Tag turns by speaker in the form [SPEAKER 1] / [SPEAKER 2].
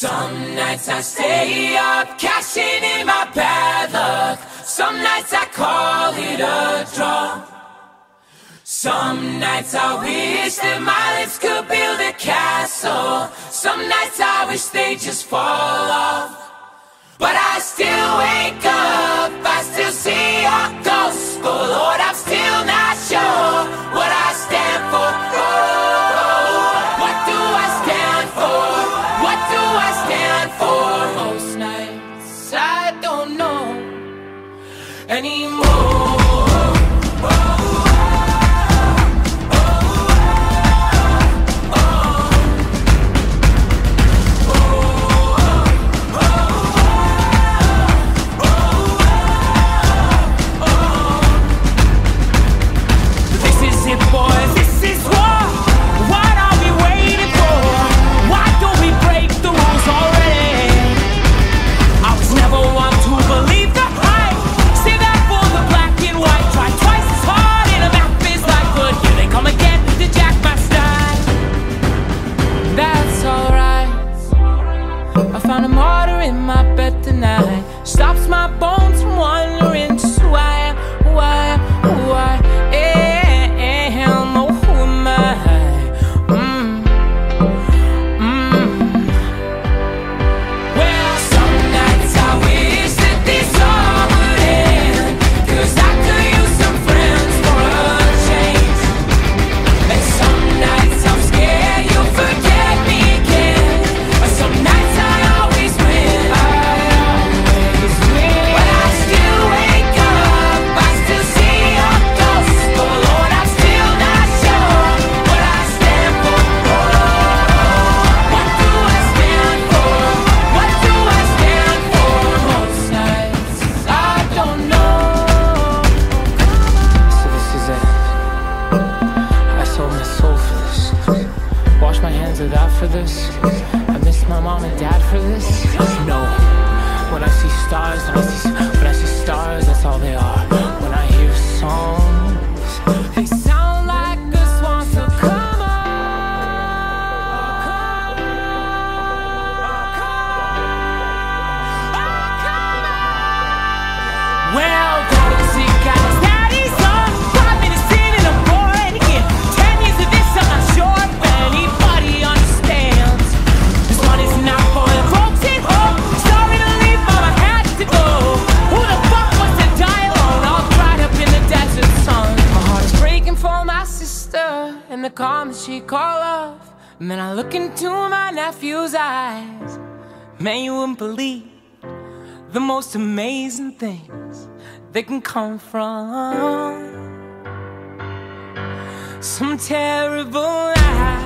[SPEAKER 1] Some nights I stay up, cashing in my bad luck. Some nights I call it a draw. Some nights I wish that my lips could build a castle. Some nights I wish they just fall off. But I still wake up, I still see your ghost. Oh Lord, I'm still not sure what I stand for. Oh, what do I stand for? What do I stand for? Most nights I don't know anymore. Stops my bones from wandering. Just who I am, who I am. Oh, who am I? Well, some nights I wish that this all would end, 'cause I could use some friends for a change. And some nights I'm scared you'll forget me again, but some nights I always win. For this, I miss my mom and dad for this. No, when I see stars, when I see stars, that's all they are. When I hear songs, they sound like a swan. So come on, well, don't see guys, daddy's on 5 minutes in and I'm boring again. 10 years of this, I'm not sure if anybody understands. This one is not for the folks at home. Sorry to leave, but I had to go. Who the fuck wants to die alone, all dried up in the desert sun? My heart is breaking for my sister and the calm that she call off. And then I look into my nephew's eyes. Man, you wouldn't believe the most amazing things that can come from some terrible night.